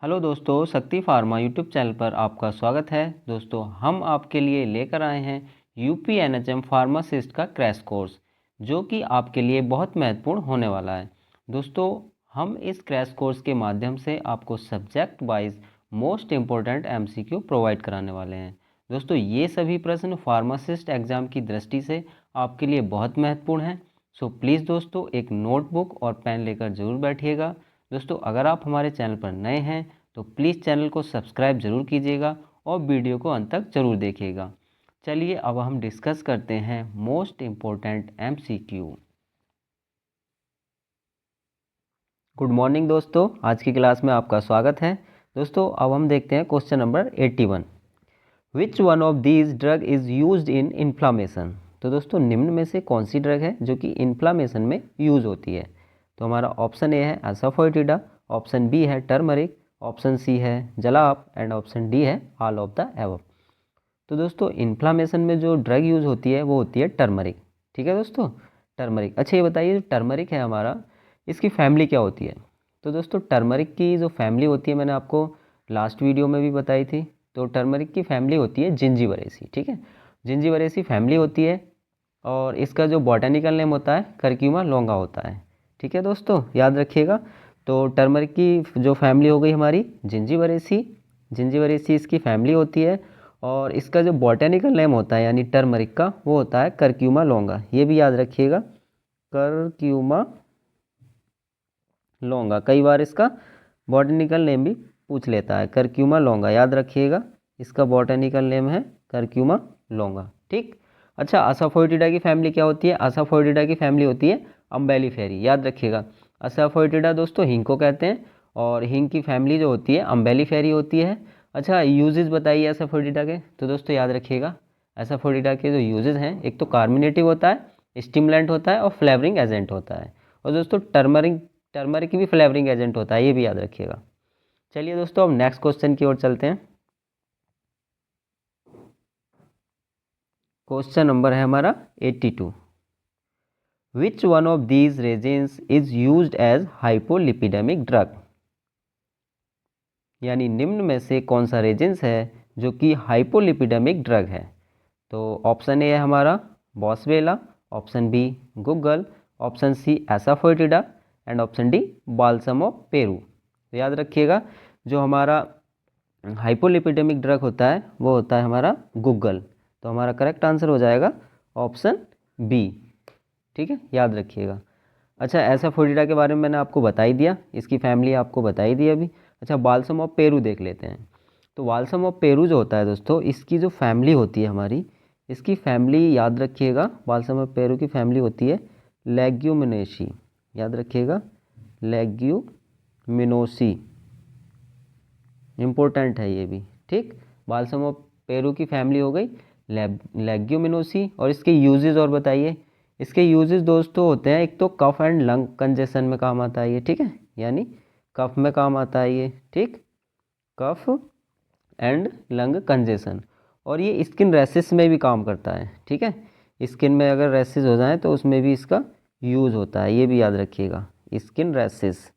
Hello दोस्तों, शक्ति pharma YouTube channel पर आपका स्वागत है। दोस्तों, हम आपके लिए लेकर आए हैं यूपी एनएचएम फार्मासिस्ट का क्रैश कोर्स, जो कि आपके लिए बहुत महत्वपूर्ण होने वाला है। दोस्तों, हम इस क्रैश कोर्स के माध्यम से आपको subject wise most important MCQ provide कराने वाले हैं। दोस्तों, ये सभी प्रश्न फार्मासिस्ट एग्ज़ाम की दृष्टि से आपके लिए बहुत महत्वपूर्ण हैं। सो प्लीज़ दोस्तों, एक नोटबुक और पेन लेकर ज़रूर बैठिएगा। दोस्तों, अगर आप हमारे चैनल पर नए हैं तो प्लीज़ चैनल को सब्सक्राइब ज़रूर कीजिएगा और वीडियो को अंत तक ज़रूर देखिएगा। चलिए अब हम डिस्कस करते हैं most important MCQ. Good morning दोस्तों, आज की क्लास में आपका स्वागत है। दोस्तों, अब हम देखते हैं question number 81। Which one of these drug is used in inflammation. तो दोस्तों, निम्न में से कौन सी ड्रग है जो कि इन्फ्लामेशन में यूज़ होती है? तो हमारा ऑप्शन ए है एसाफोइटिडा, ऑप्शन बी है टर्मरिक, ऑप्शन सी है जलाप एंड ऑप्शन डी है ऑल ऑफ द एबव। तो दोस्तों, इन्फ्लामेशन में जो ड्रग यूज़ होती है वो होती है टर्मरिक। ठीक है दोस्तों, टर्मरिक। अच्छा, ये बताइए, जो टर्मरिक है हमारा, इसकी फैमिली क्या होती है? तो दोस्तों, टर्मरिक की जो फैमिली होती है मैंने आपको लास्ट वीडियो में भी बताई थी। तो टर्मरिक की फैमिली होती है जिंजीबरेसी। ठीक है, जिंजीबरेसी फैमिली होती है और इसका जो बॉटनिकल नेम होता है करक्यूमा लॉन्गा होता है। ठीक है दोस्तों, याद रखिएगा। तो टर्मरिक की जो फैमिली हो गई हमारी जिंजीबरेसी, जिंजीबरेसी इसकी फैमिली होती है और इसका जो बॉटनिकल नेम होता है यानी टर्मरिक का, वो होता है करक्यूमा लॉन्गा। ये भी याद रखिएगा, करक्यूमा लॉन्गा। कई बार इसका बॉटनिकल नेम भी पूछ लेता है, करक्यूमा लॉन्गा। याद रखिएगा, इसका बॉटनिकल नेम है करक्यूमा लॉन्गा। ठीक। अच्छा, असाफोइटिडा की फैमिली क्या होती है? असाफोइटिडा की फैमिली होती है अम्बेलिफेरी। याद रखिएगा, असाफोइटिडा दोस्तों हिंग को कहते हैं और हिंग की फैमिली जो होती है अम्बेलिफेरी होती है। अच्छा, यूजेस बताइए असाफोइटिडा के। तो दोस्तों याद रखिएगा, असाफोइटिडा के जो यूजेस हैं, एक तो कार्मिनेटिव होता है, स्टिमुलेंट होता है और फ्लेवरिंग एजेंट होता है। और दोस्तों टर्मरिक भी फ्लेवरिंग एजेंट होता है, ये भी याद रखिएगा। चलिए दोस्तों, अब नेक्स्ट क्वेश्चन की ओर चलते हैं। क्वेश्चन नंबर है हमारा 82। Which one of these resins is used as hypolipidemic drug. यानी निम्न में से कौन सा रेजिन्स है जो कि हाइपोलिपिडेमिक ड्रग है? तो ऑप्शन ए है हमारा boswellia, option B guggul, option C asafoetida and option D balsam of Peru. तो याद रखिएगा, जो हमारा हाइपोलिपिडेमिक ड्रग होता है वो होता है हमारा गुगल। तो हमारा करेक्ट आंसर हो जाएगा ऑप्शन बी। ठीक है, याद रखिएगा। अच्छा, एसाफोइटिडा के बारे में मैंने आपको बता ही दिया, इसकी फैमिली आपको बता ही दी अभी। अच्छा, बाल्सम ऑफ पेरू देख लेते हैं। तो बाल्सम ऑफ पेरू जो होता है दोस्तों, इसकी जो फैमिली होती है हमारी, इसकी फैमिली याद रखिएगा, बाल्सम ऑफ पेरू की फैमिली होती है लेग्यूमिनेसी। याद रखिएगा, लेग्यूमिनोसी, इम्पोर्टेंट है ये भी। ठीक, बाल्सम ऑफ पेरू की फैमिली हो गई लेग्यूमिनोसी। और इसके यूजेस और बताइए। इसके यूजेस दोस्तों होते हैं, एक तो कफ एंड लंग कंजेशन में काम आता है ये। ठीक है, यानी कफ में काम आता है ये। ठीक, कफ एंड लंग कंजेशन। और ये स्किन रैशेस में भी काम करता है। ठीक है, स्किन में अगर रैशेस हो जाए तो उसमें भी इसका यूज़ होता है, ये भी याद रखिएगा। स्किन रैशेस,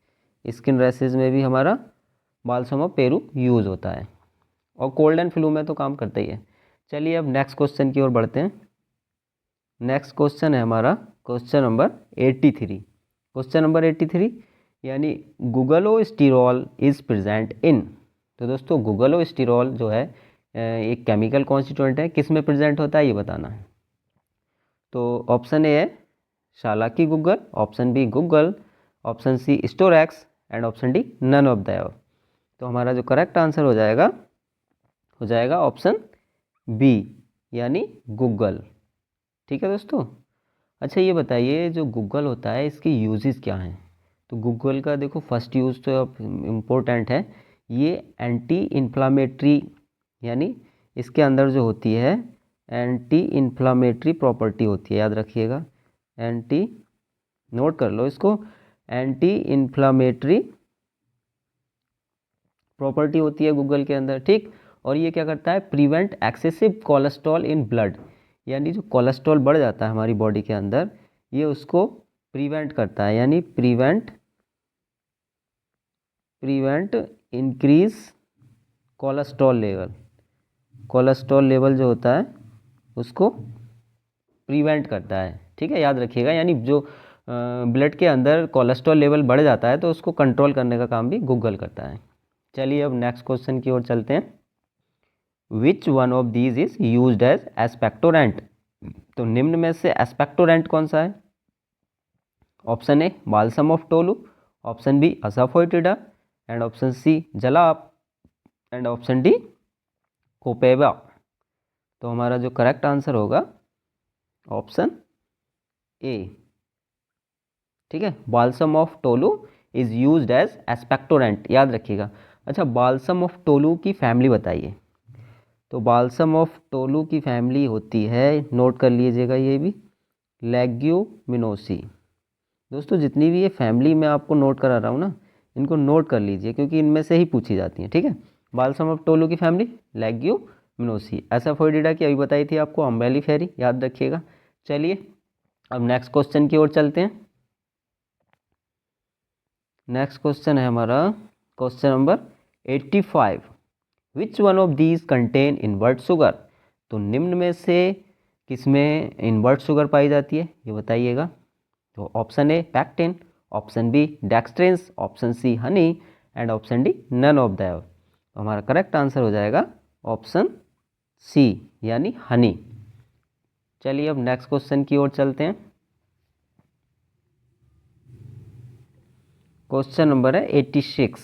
स्किन रैशेस में भी हमारा बाल्सम ऑफ पेरू यूज़ होता है और कोल्ड एंड फ्लू में तो काम करता ही है। चलिए अब नेक्स्ट क्वेश्चन की ओर बढ़ते हैं। नेक्स्ट क्वेश्चन है हमारा क्वेश्चन नंबर 83। क्वेश्चन नंबर 83 यानी गुगलोस्टिरॉल इज़ प्रेजेंट इन। तो दोस्तों, गुगलोस्टिरॉल जो है एक केमिकल कॉन्स्टिट्यूएंट है, किस में प्रेजेंट होता है ये बताना है। तो ऑप्शन ए है shallaki guggul, option B guggul, option C storax and option D none of the above. तो हमारा जो करेक्ट आंसर हो जाएगा ऑप्शन बी यानी गूगल। ठीक है दोस्तों। अच्छा, ये बताइए, जो गूगल होता है इसके यूजेस क्या हैं? तो गूगल का देखो फर्स्ट यूज़ तो अब इम्पोर्टेंट है, ये एंटी इन्फ्लामेटरी, यानी इसके अंदर जो होती है एंटी इन्फ्लामेटरी प्रॉपर्टी होती है। याद रखिएगा, एंटी, नोट कर लो इसको, एंटी इन्फ्लामेटरी प्रॉपर्टी होती है गूगल के अंदर। ठीक, और ये क्या करता है, prevent excessive cholesterol in blood, यानी जो कोलेस्ट्रॉल बढ़ जाता है हमारी बॉडी के अंदर, ये उसको प्रिवेंट करता है, यानी prevent increase cholesterol level. Cholesterol level जो होता है उसको प्रिवेंट करता है, ठीक है, याद रखिएगा। यानी जो ब्लड के अंदर कोलेस्ट्रॉल लेवल बढ़ जाता है तो उसको कंट्रोल करने का काम भी गूगल करता है। चलिए अब नेक्स्ट क्वेश्चन की ओर चलते हैं। Which one of these is used as expectorant? तो निम्न में से एस्पेक्टोरेंट कौन सा है? Option A balsam of Tolu, option B asafoetida, and option C jalap, and option D copaiba. तो हमारा जो करेक्ट आंसर होगा ऑप्शन ए, ठीक है, balsam of Tolu is used as expectorant, याद रखिएगा। अच्छा, बाल्सम ऑफ टोलू की फैमिली बताइए। तो बाल्सम ऑफ टोलू की फैमिली होती है, नोट कर लीजिएगा ये भी, लेग्यूमिनोसी। दोस्तों जितनी भी ये फैमिली मैं आपको नोट करा रहा हूँ ना, इनको नोट कर लीजिए क्योंकि इनमें से ही पूछी जाती हैं, ठीक है। बाल्सम ऑफ टोलू की फैमिली लेग्यूमिनोसी। एसाफोइडिडा की अभी बताई थी आपको, अम्बेलिफेरी, याद रखिएगा। चलिए अब नेक्स्ट क्वेश्चन की ओर चलते हैं। नेक्स्ट क्वेश्चन है हमारा question number 85। Which one of these contain invert sugar? तो निम्न में से किसमें इनवर्ट शुगर पाई जाती है ये बताइएगा। तो option A pectin, option B dextrins, option C honey, and option D none of the above. तो हमारा करेक्ट आंसर हो जाएगा ऑप्शन सी यानी हनी। चलिए अब नेक्स्ट क्वेश्चन की ओर चलते हैं। क्वेश्चन नंबर है 86।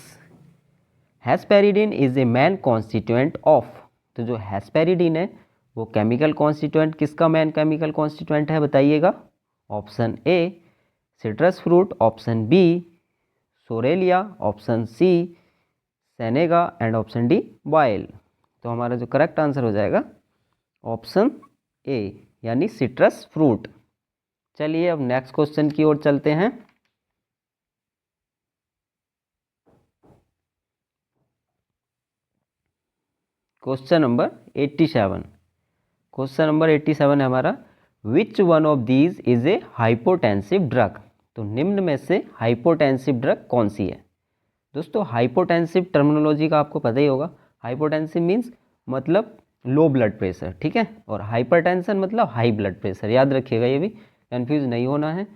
Hesperidin is a main constituent of? तो जो हेस्पेरिडिन है वो केमिकल कॉन्स्टिट्यूएंट किसका मेन केमिकल कॉन्स्टिट्यूएंट है बताइएगा। Option A citrus fruit, option B psoralea, option C senega, and option D vile. तो हमारा जो करेक्ट आंसर हो जाएगा ऑप्शन ए यानी सिट्रस फ्रूट। चलिए अब नेक्स्ट क्वेश्चन की ओर चलते हैं। Question number 87। क्वेश्चन नंबर 87 है हमारा, विच one of these is a hypotensive drug? तो निम्न में से हाइपोटेंसिव ड्रग कौन सी है? दोस्तों हाइपोटेंसिव टर्मिनोलॉजी का आपको पता ही होगा। हाइपोटेंसिव मीन्स मतलब लो ब्लड प्रेशर, ठीक है, और हाइपरटेंशन मतलब हाई ब्लड प्रेशर, याद रखिएगा, ये भी कंफ्यूज नहीं होना है।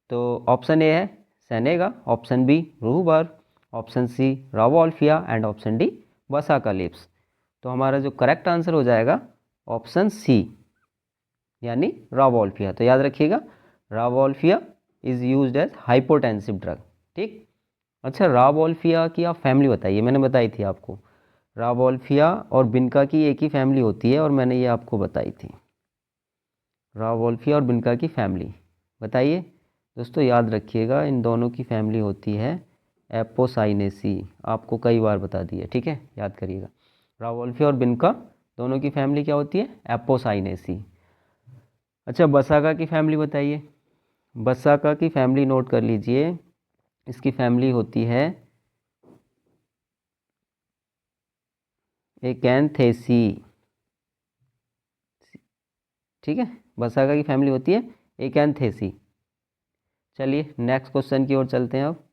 तो ऑप्शन ए है senega, option B rhubarb, option C rauwolfia, and option D वसाकालिप्स। तो हमारा जो करेक्ट आंसर हो जाएगा ऑप्शन सी यानी रावोल्फिया। तो याद रखिएगा rauwolfia is used as hypotensive drug, ठीक। अच्छा, रावोल्फिया की आप फैमिली बताइए। मैंने बताई थी आपको रावोल्फिया और बिनका की एक ही फैमिली होती है, और मैंने ये आपको बताई थी। रावोल्फिया और बिनका की फैमिली बताइए दोस्तों, याद रखिएगा इन दोनों की फैमिली होती है एपोसाइनेसी। आपको कई बार बता दी है, ठीक है, याद करिएगा। रावोल्फिया और बिनका दोनों की फैमिली क्या होती है? एपोसाइनेसी। अच्छा, बसाका की फैमिली बताइए। बसाका की फैमिली नोट कर लीजिए, इसकी फैमिली होती है एकैंथेसी, ठीक है, बसाका की फैमिली होती है एकैंथेसी। चलिए नेक्स्ट क्वेश्चन की ओर चलते हैं। अब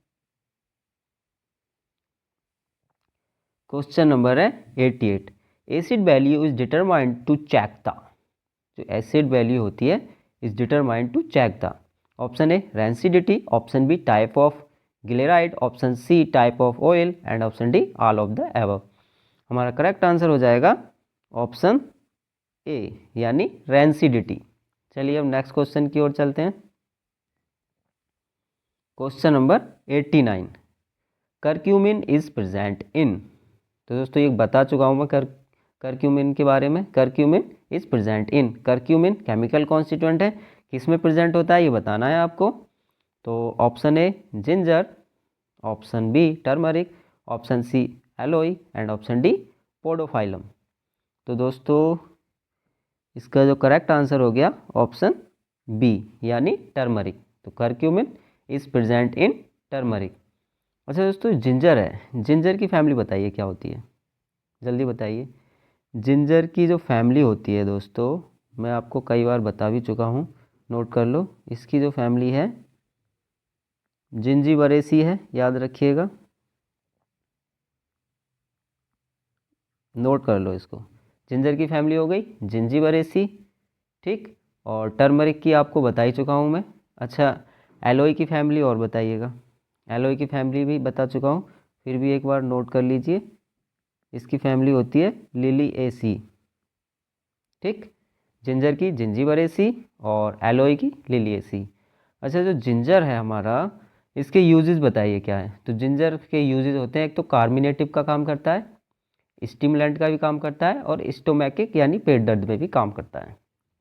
क्वेश्चन नंबर है 88। Acid value is determined to check the? जो एसिड वैल्यू होती है is determined to check the. Option A rancidity, option B type of glyceride, option C type of oil, and option D all of the above. हमारा correct answer हो जाएगा option A यानी rancidity. चलिए अब next question की ओर चलते हैं। Question number 89। Curcumin is present इन? तो दोस्तों ये बता चुका हूँ मैं करक्यूमिन के बारे में। Curcumin is present in, curcumin chemical constituent है, किस में प्रेजेंट होता है ये बताना है आपको। तो option A ginger, option B turmeric, option C aloe, and option D podophyllum. तो दोस्तों इसका जो करेक्ट आंसर हो गया ऑप्शन बी यानी टर्मरिक। तो curcumin is present in turmeric. अच्छा दोस्तों, जिंजर है, जिंजर की फैमिली बताइए क्या होती है, जल्दी बताइए। जिंजर की जो फैमिली होती है दोस्तों, मैं आपको कई बार बता भी चुका हूँ, नोट कर लो। इसकी जो फैमिली है जिंजीबरेसी है, याद रखिएगा। नोट कर लो इसको। जिंजर की फैमिली हो गई जिंजीबरेसी, ठीक। और टर्मरिक की आपको बता ही चुका हूँ मैं। अच्छा, एलोई की फैमिली और बताइएगा। एलोई की फैमिली भी बता चुका हूँ, फिर भी एक बार नोट कर लीजिए। इसकी फैमिली होती है लिलिएसी, ठीक। जिंजर की जिंजीबरेसी और एलोई की लिलिएसी। अच्छा, जो जिंजर है हमारा, इसके यूजेस बताइए क्या है। तो जिंजर के यूजेस होते हैं, एक तो कार्मिनेटिव का काम करता है, स्टिमुलेंट का भी काम करता है, और स्टोमैकिक यानी पेट दर्द में भी काम करता है,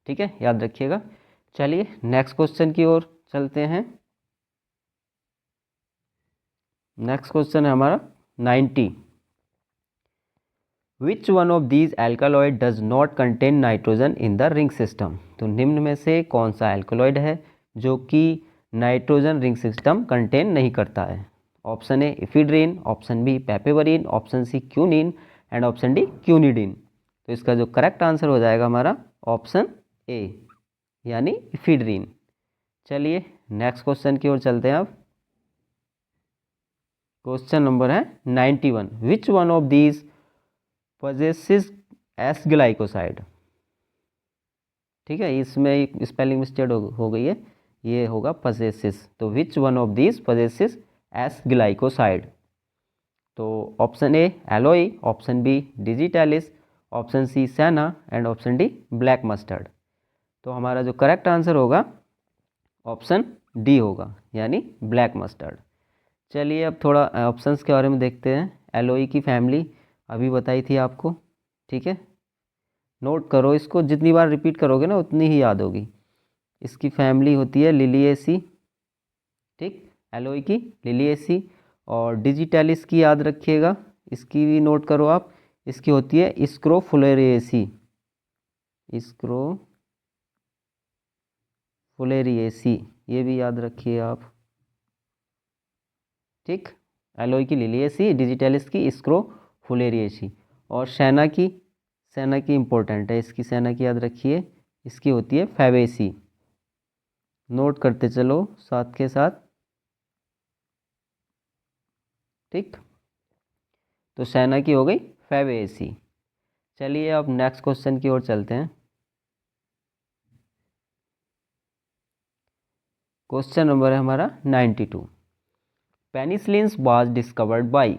ठीक है, याद रखिएगा। चलिए नेक्स्ट क्वेश्चन की ओर चलते हैं। नेक्स्ट क्वेश्चन है हमारा 90। Which one of these alkaloid does not contain nitrogen in the ring system. तो निम्न में से कौन सा एल्कालॉइड है जो कि नाइट्रोजन रिंग सिस्टम कंटेन नहीं करता है। Option A ephedrine, option B papaverine, option C quinine and option D quinidine. तो इसका जो करेक्ट आंसर हो जाएगा हमारा ऑप्शन ए, यानी इफिड्रिन। चलिए नेक्स्ट क्वेश्चन की ओर चलते हैं अब। क्वेश्चन नंबर है 91। विच वन ऑफ दीज पजेसिस एस ग्लाइकोसाइड। ठीक है, इसमें स्पेलिंग मिस्टेक हो गई है, ये होगा पजेसिस। तो विच वन ऑफ दीज पजेसिस एस ग्लाइकोसाइड। तो option A aloe, option B digitalis, option C senna and option D black mustard. तो हमारा जो करेक्ट आंसर होगा ऑप्शन डी होगा, यानी ब्लैक मस्टर्ड। चलिए अब थोड़ा ऑप्शंस के बारे में देखते हैं। एलोई की फैमिली अभी बताई थी आपको, ठीक है, नोट करो इसको, जितनी बार रिपीट करोगे ना उतनी ही याद होगी। इसकी फैमिली होती है लिलिएसी, ठीक, एलोई की लिलिएसी। और डिजिटैलिस की याद रखिएगा, इसकी भी नोट करो आप। इसकी होती है स्क्रोफुलेरिएसी, स्क्रोफुलेरिएसी, ये भी याद रखिए आप, ठीक। एलोई की लिलिएसी, डिजिटैलिस की स्क्रोफुलेरिएसी। और सेना की इंपॉर्टेंट है, इसकी सेना की याद रखिए, इसकी होती है फैबेसी। नोट करते चलो साथ के साथ, ठीक। तो सेना की हो गई फैबेसी। चलिए अब नेक्स्ट क्वेश्चन की ओर चलते हैं। क्वेश्चन नंबर है हमारा 92। Penicillin was discovered by.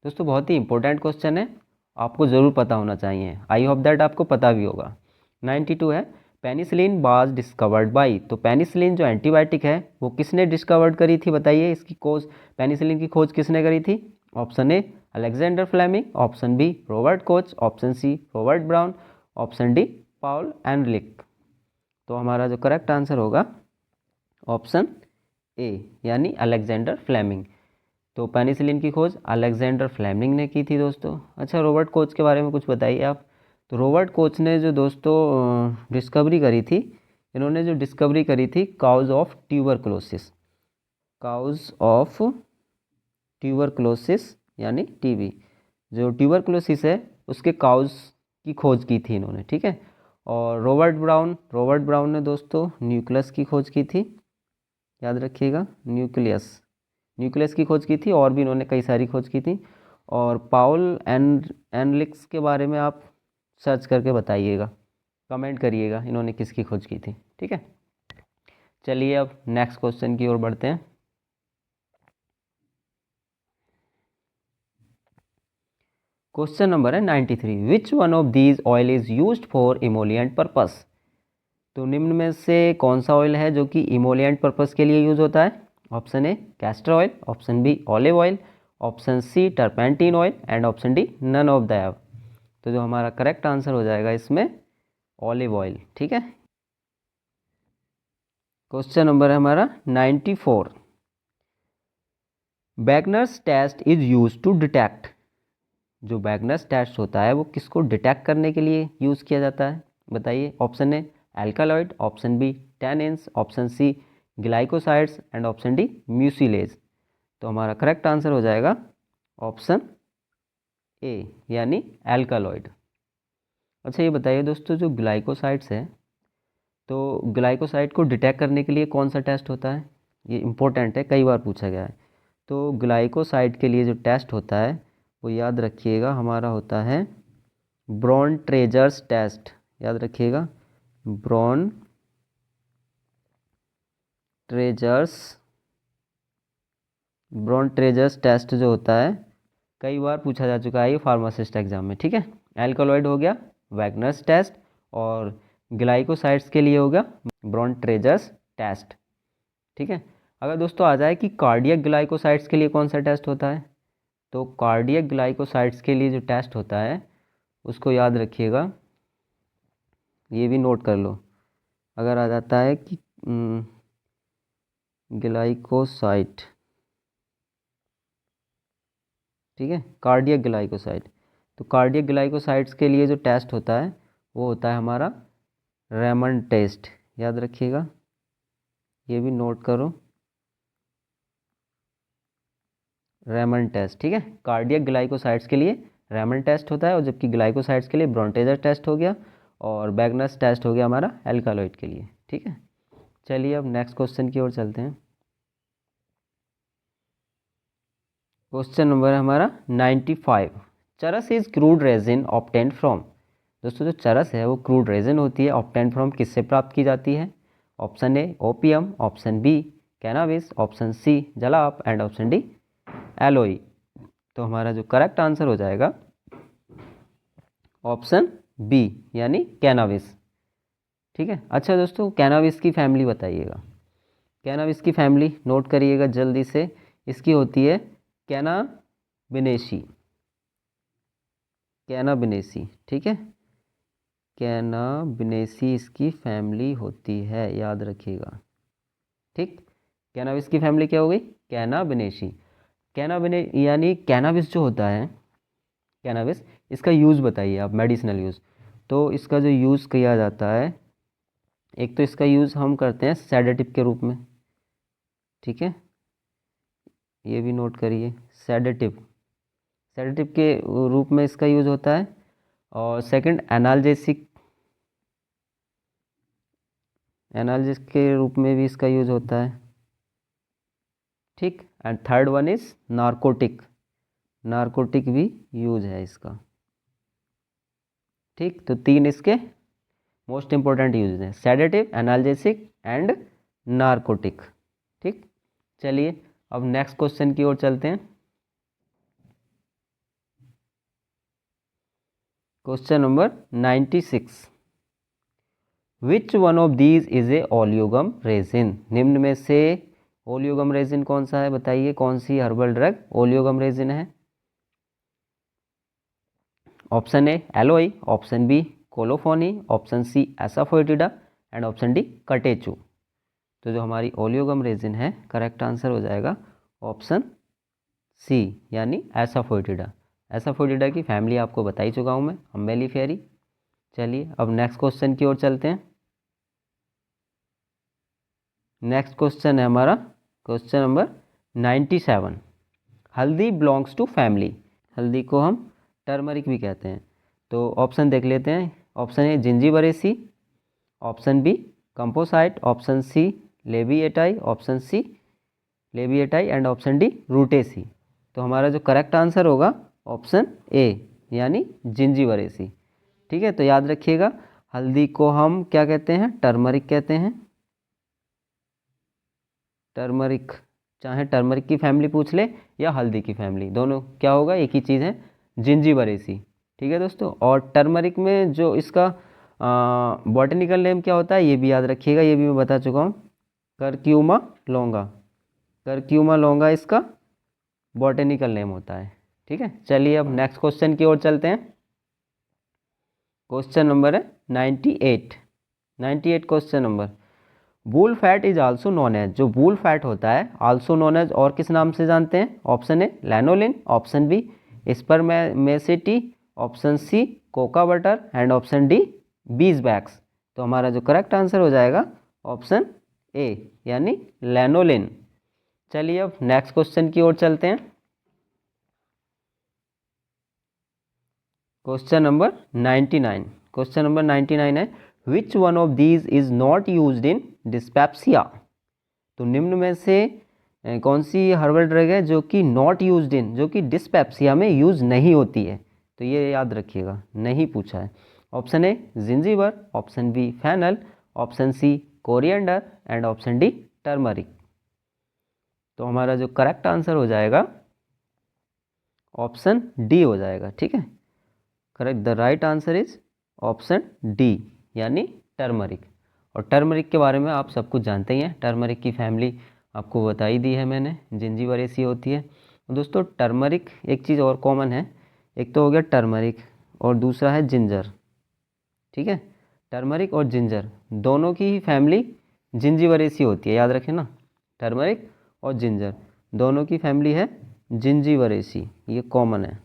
दोस्तों बहुत ही इंपॉर्टेंट क्वेश्चन है, आपको ज़रूर पता होना चाहिए, आई होप दैट आपको पता भी होगा। 92 है, पेनिसिलिन वाज डिस्कवर्ड बाय। तो पेनिसिलिन जो एंटीबायोटिक है वो किसने डिस्कवर्ड करी थी, बताइए इसकी खोज, पेनिसिलिन की खोज किसने करी थी। Option A Alexander Fleming, option B Robert Koch, option C Robert Brown, option D Paul एनरिक। तो हमारा जो करेक्ट आंसर होगा ऑप्शन ए, यानी अलेक्जेंडर फ्लेमिंग। तो पेनिसिलिन की खोज अलेक्जेंडर फ्लेमिंग ने की थी दोस्तों। अच्छा, रॉबर्ट कोच के बारे में कुछ बताइए आप। तो रॉबर्ट कोच ने जो दोस्तों डिस्कवरी करी थी, इन्होंने जो डिस्कवरी करी थी cause of tuberculosis, cause of tuberculosis यानी टीबी। जो ट्यूबरक्लोसिस है उसके काउज की खोज की थी इन्होंने, ठीक है। और रॉबर्ट ब्राउन ने दोस्तों न्यूक्लियस की खोज की थी, याद रखिएगा, न्यूक्लियस की खोज की थी, और भी इन्होंने कई सारी खोज की थी। और पाउल एनरिक्स के बारे में आप सर्च करके बताइएगा, कमेंट करिएगा इन्होंने किसकी खोज की थी, ठीक है। चलिए अब नेक्स्ट क्वेश्चन की ओर बढ़ते हैं। क्वेश्चन नंबर है 93। विच one of these oil is used for emollient purpose. तो निम्न में से कौन सा ऑयल है जो कि इमोलिएंट पर्पस के लिए यूज होता है। Option A castor oil, option B olive oil, option C turpentine oil and option D none of the above. तो जो हमारा करेक्ट आंसर हो जाएगा इसमें ऑलिव ऑयल, ठीक है। क्वेश्चन नंबर है हमारा 94। Wagner's test is use to detect. जो बैगनर्स टेस्ट होता है वो किसको डिटेक्ट करने के लिए यूज़ किया जाता है, बताइए। Option A alkaloid, option B tannins, option C glycosides and option D mucilage. तो हमारा करेक्ट आंसर हो जाएगा ऑप्शन ए, यानी एल्कालॉइड। अच्छा ये बताइए दोस्तों, जो ग्लाइकोसाइड्स है, तो ग्लाइकोसाइड को डिटेक्ट करने के लिए कौन सा टेस्ट होता है, ये इंपॉर्टेंट है, कई बार पूछा गया है। तो ग्लाइकोसाइड के लिए जो टेस्ट होता है वो याद रखिएगा हमारा होता है ब्रॉन ट्रेजर्स टेस्ट, याद रखिएगा, ब्रॉन ट्रेजर्स टेस्ट जो होता है कई बार पूछा जा चुका है ये फार्मासिस्ट एग्जाम में, ठीक है। एल्कलॉइड हो गया वैगनर्स टेस्ट, और ग्लाइकोसाइड्स के लिए होगा ब्रॉन ट्रेजर्स टेस्ट, ठीक है। अगर दोस्तों आ जाए कि कार्डियक ग्लाइकोसाइड्स के लिए कौन सा टेस्ट होता है, तो कार्डियक ग्लाइकोसाइड्स के लिए जो टेस्ट होता है उसको याद रखिएगा, ये भी नोट कर लो। अगर आ जाता है कि ग्लाइकोसाइड, ठीक है, कार्डियक ग्लाइकोसाइड, तो कार्डियक ग्लाइकोसाइड्स के लिए जो टेस्ट होता है वो होता है हमारा रेमन टेस्ट, याद रखिएगा, ये भी नोट करो, रेमन टेस्ट, ठीक है। कार्डियक ग्लाइकोसाइड्स के लिए रेमन टेस्ट होता है, और जबकि ग्लाइकोसाइड्स के लिए ब्रॉन्टेजर टेस्ट हो गया, और बैगनस टेस्ट हो गया हमारा एल्कालॉइड के लिए, ठीक है। चलिए अब नेक्स्ट क्वेश्चन की ओर चलते हैं। क्वेश्चन नंबर है हमारा 95। चरस is crude resin obtained from. दोस्तों जो चरस है वो क्रूड रेजिन होती है, ऑब्टेन्ड फ्रॉम किससे प्राप्त की जाती है? Option A opium, option B cannabis, option C jalap, and option D aloe. तो हमारा जो करेक्ट आंसर हो जाएगा ऑप्शन बी यानी कैनाबिस, ठीक है। अच्छा दोस्तों कैनाबिस की फैमिली बताइएगा, कैनाबिस की फैमिली नोट करिएगा जल्दी से, इसकी होती है कैनाबिनेसी, कैनाबिनेसी, ठीक है, कैनाबिनेसी इसकी फैमिली होती है, याद रखिएगा, ठीक। कैनाबिस की फैमिली क्या हो गई? कैनाबिनेसी। कैनाबिने यानी कैनाबिस जो होता है, कैनाबिस, इसका यूज़ बताइए आप, मेडिसिनल यूज़। तो इसका जो यूज़ किया जाता है, एक तो इसका यूज़ हम करते हैं सेडेटिव के रूप में, ठीक है, ये भी नोट करिए, सेडेटिव, सेडेटिव के रूप में इसका यूज़ होता है। और सेकंड एनाल्जेसिक, एनाल्जेसिक के रूप में भी इसका यूज़ होता है, ठीक। And third one is narcotic, narcotic भी यूज है इसका, ठीक। तो तीन इसके मोस्ट इंपॉर्टेंट यूज हैं, सेडेटिव, एनाल्जेसिक एंड नार्कोटिक, ठीक। चलिए अब नेक्स्ट क्वेश्चन की ओर चलते हैं। Question number 96। Which one of these is a oleo-gum resin. निम्न में से ओलियोगम रेजिन कौन सा है, बताइए कौन सी हर्बल ड्रग ओलियोगम रेजिन है? Option A aloe, option B colophony, option C asafoetida, and option D catechu. तो जो हमारी ओलियोगम रेजिन है करेक्ट आंसर हो जाएगा ऑप्शन सी यानी एसाफोइटिडा। एसाफोइटिडा की फैमिली आपको बता ही चुका हूँ मैं, अम्बेलिफेरी। चलिए अब नेक्स्ट क्वेश्चन की ओर चलते हैं। नेक्स्ट क्वेश्चन है हमारा क्वेश्चन नंबर 97। हल्दी बिलोंग्स टू फैमिली। हल्दी को हम टर्मरिक भी कहते हैं। तो ऑप्शन देख लेते हैं। Option A zingiberaceae, option B compositae, option C labiatae, option C labiatae, and option D rutaceae. तो हमारा जो करेक्ट आंसर होगा ऑप्शन ए यानी जिंजीबरेसी, ठीक है। तो याद रखिएगा हल्दी को हम क्या कहते हैं? टर्मरिक कहते हैं, टर्मरिक। चाहे टर्मरिक की फैमिली पूछ ले या हल्दी की फैमिली, दोनों क्या होगा, एक ही चीज़ है, जिंजीबरेसी, ठीक है दोस्तों। और टर्मरिक में जो इसका बॉटनिकल नेम क्या होता है ये भी याद रखिएगा, ये भी मैं बता चुका हूँ, करक्यूमा लॉन्गा, करक्यूमा लॉन्गा इसका बॉटनिकल नेम होता है, ठीक है। चलिए अब नेक्स्ट क्वेश्चन की ओर चलते हैं। क्वेश्चन नंबर है 98। 98 question number. Wool fat is also known as. जो वूल फैट होता है आल्सो नोन एज और किस नाम से जानते हैं? Option A lanolin, option B spermaceti, option C cocoa butter, and option D beeswax. तो हमारा जो करेक्ट आंसर हो जाएगा ऑप्शन ए यानी लैनोलिन। चलिए अब नेक्स्ट क्वेश्चन की ओर चलते हैं। Question number 99। क्वेश्चन नंबर 99 है विच one of these is not used in dyspepsia. तो निम्न में से कौन सी हर्बल ड्रग है जो कि नॉट यूज्ड इन, जो कि डिस्पेप्सिया में यूज नहीं होती है? तो ये याद रखिएगा, नहीं पूछा है। Option A zingiber, option B fennel, option C coriander and option D turmeric. तो हमारा जो करेक्ट आंसर हो जाएगा ऑप्शन डी हो जाएगा। ठीक है, correct, the right answer is option D यानी टर्मरिक। और टर्मरिक के बारे में आप सब कुछ जानते ही हैं, टर्मरिक की फैमिली आपको बताई दी है मैंने, जिंजीबरेसी होती है। दोस्तों टर्मरिक एक चीज़ और कॉमन है, एक तो हो गया टर्मरिक और दूसरा है जिंजर। ठीक है, टर्मरिक और जिंजर दोनों की ही फैमिली जिंजीबरेसी होती है, याद रखें ना, टर्मरिक और जिंजर दोनों की फैमिली है जिंजीबरेसी, ये कॉमन है,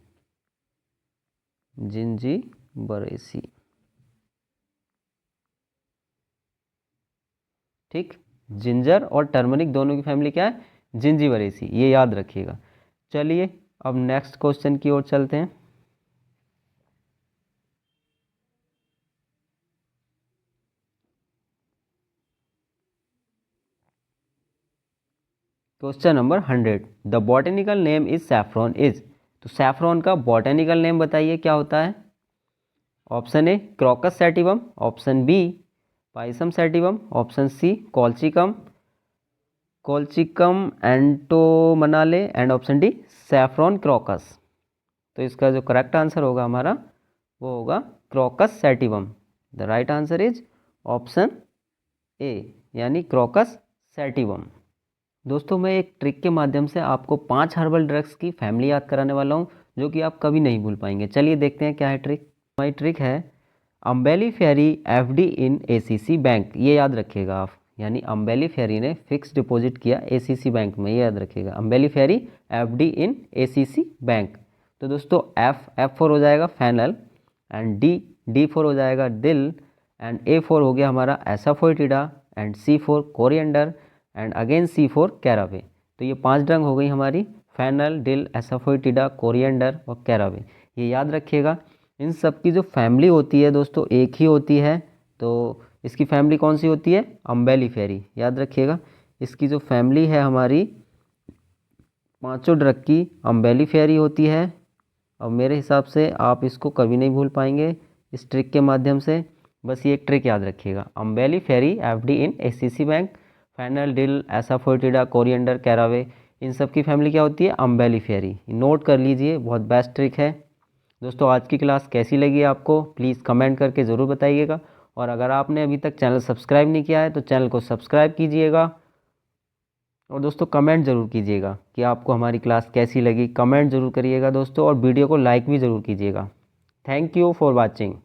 जिंजीबरेसी। ठीक, जिंजर और टर्मरिक दोनों की फैमिली क्या है, जिंजीबरेसी, ये याद रखिएगा। चलिए अब नेक्स्ट क्वेश्चन की ओर चलते हैं। Question number 100, the botanical name is saffron is. तो सैफ्रॉन का बॉटेनिकल नेम बताइए क्या होता है। Option A crocus sativus, option B pisum sativum, option C colchicum colchicum autumnale and option D saffron crocus. तो इसका जो करेक्ट आंसर होगा हमारा वो होगा crocus sativus. The right answer is option A यानी क्रॉकस सैटिवम। दोस्तों मैं एक ट्रिक के माध्यम से आपको 5 हर्बल ड्रग्स की फैमिली याद कराने वाला हूँ जो कि आप कभी नहीं भूल पाएंगे। चलिए देखते हैं क्या है ट्रिक। हमारी ट्रिक है Umbelliferae FD in ACC bank, ये याद रखिएगा आप, यानी अम्बेलिफेरी ने फिक्स डिपॉजिट किया एसीसी बैंक में, ये याद रखिएगा, umbelliferae FD in ACC bank. तो दोस्तों एफ फॉर हो जाएगा फैनल एंड डी फॉर हो जाएगा डिल एंड ए फॉर हो गया हमारा asafoetida and C for coriander and again C for caraway. तो ये 5 ड्रग हो गई हमारी, फैनल, डिल, एसाफोइटिडा, कोरिएंडर और कैरावे, ये याद रखिएगा। इन सब की जो फैमिली होती है दोस्तों एक ही होती है, तो इसकी फैमिली कौन सी होती है, अम्बेलिफेरी, याद रखिएगा। इसकी जो फैमिली है हमारी 5 ड्रग की अम्बेलिफेरी होती है। और मेरे हिसाब से आप इसको कभी नहीं भूल पाएंगे इस ट्रिक के माध्यम से। बस ये एक ट्रिक याद रखिएगा, umbelliferae FD in ACC bank, fennel, dill, asafoetida, coriander, caraway, इन सब की फैमिली क्या होती है, अम्बेलिफेरी। नोट कर लीजिए, बहुत बेस्ट ट्रिक है। दोस्तों आज की क्लास कैसी लगी आपको प्लीज़ कमेंट करके ज़रूर बताइएगा। और अगर आपने अभी तक चैनल सब्सक्राइब नहीं किया है तो चैनल को सब्सक्राइब कीजिएगा। और दोस्तों कमेंट ज़रूर कीजिएगा कि आपको हमारी क्लास कैसी लगी, कमेंट ज़रूर करिएगा दोस्तों, और वीडियो को लाइक भी ज़रूर कीजिएगा। Thank you for watching.